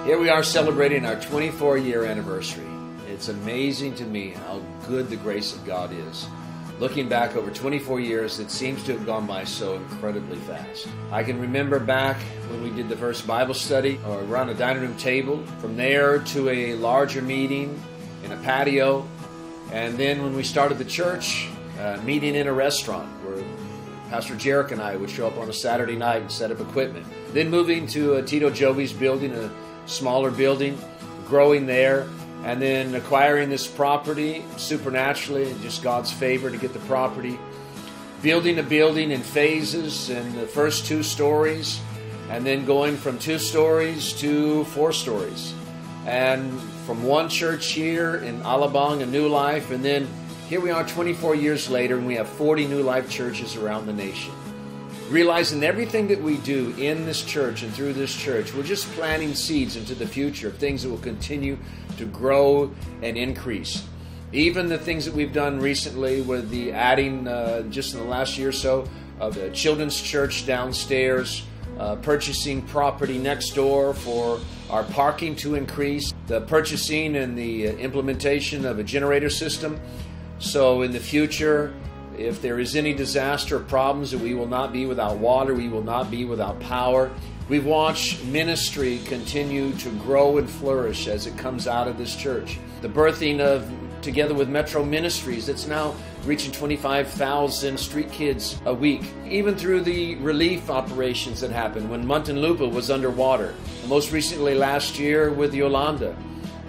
Here we are celebrating our 24-year anniversary. It's amazing to me how good the grace of God is. Looking back over 24 years, it seems to have gone by so incredibly fast. I can remember back when we did the first Bible study or around a dining room table, from there to a larger meeting in a patio, and then when we started the church, meeting in a restaurant where Pastor Jarek and I would show up on a Saturday night and set up equipment. Then moving to Tito Jovi's building, a smaller building, growing there, and then acquiring this property supernaturally, just God's favor to get the property. Building a building in phases, and the first 2 stories, and then going from 2 stories to 4 stories. And from one church here in Alabang, a New Life, and then here we are 24 years later, and we have 40 New Life churches around the nation. Realizing everything that we do in this church and through this church, we're just planting seeds into the future of things that will continue to grow and increase. Even the things that we've done recently with the adding, just in the last year or so, of the children's church downstairs, purchasing property next door for our parking to increase, the purchasing and the implementation of a generator system. So in the future, if there is any disaster or problems, that we will not be without water, we will not be without power. We've watched ministry continue to grow and flourish as it comes out of this church. The birthing of, together with Metro Ministries, that's now reaching 25,000 street kids a week. Even through the relief operations that happened when Muntinlupa was underwater. Most recently last year with Yolanda,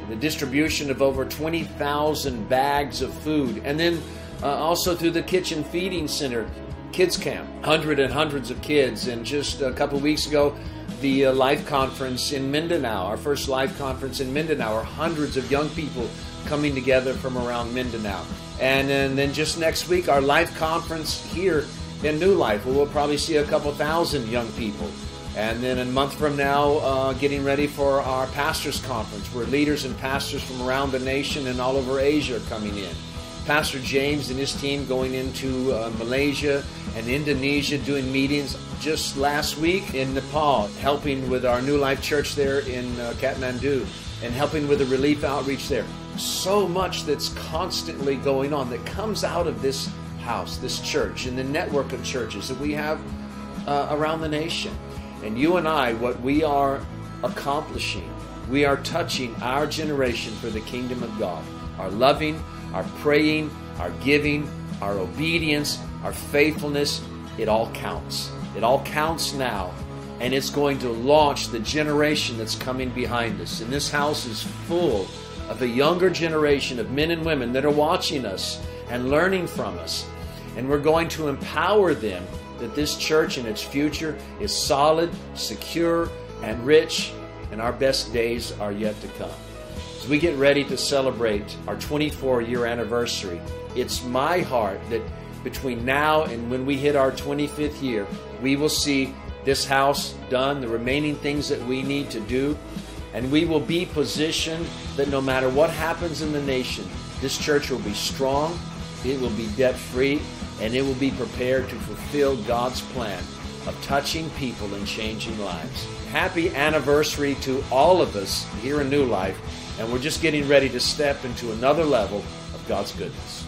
the distribution of over 20,000 bags of food. And then also through the Kitchen Feeding Center, Kids Camp, hundreds of kids. And just a couple weeks ago, the Life Conference in Mindanao, our first Life Conference in Mindanao, hundreds of young people coming together from around Mindanao. And then just next week, our Life Conference here in New Life, where we'll probably see a couple thousand young people. And then a month from now, getting ready for our Pastors Conference, where leaders and pastors from around the nation and all over Asia are coming in. Pastor James and his team going into Malaysia and Indonesia doing meetings. Just last week in Nepal, helping with our New Life Church there in Kathmandu and helping with the relief outreach there. So much that's constantly going on that comes out of this house, this church, and the network of churches that we have around the nation. And you and I, what we are accomplishing, we are touching our generation for the kingdom of God. Our loving, our praying, our giving, our obedience, our faithfulness, it all counts. It all counts now, and it's going to launch the generation that's coming behind us. And this house is full of a younger generation of men and women that are watching us and learning from us. And we're going to empower them that this church and its future is solid, secure, and rich, and our best days are yet to come. As we get ready to celebrate our 24-year anniversary, it's my heart that between now and when we hit our 25th year, we will see this house done, the remaining things that we need to do, and we will be positioned that no matter what happens in the nation, this church will be strong, it will be debt-free, and it will be prepared to fulfill God's plan of touching people and changing lives. Happy anniversary to all of us here in New Life, and we're just getting ready to step into another level of God's goodness.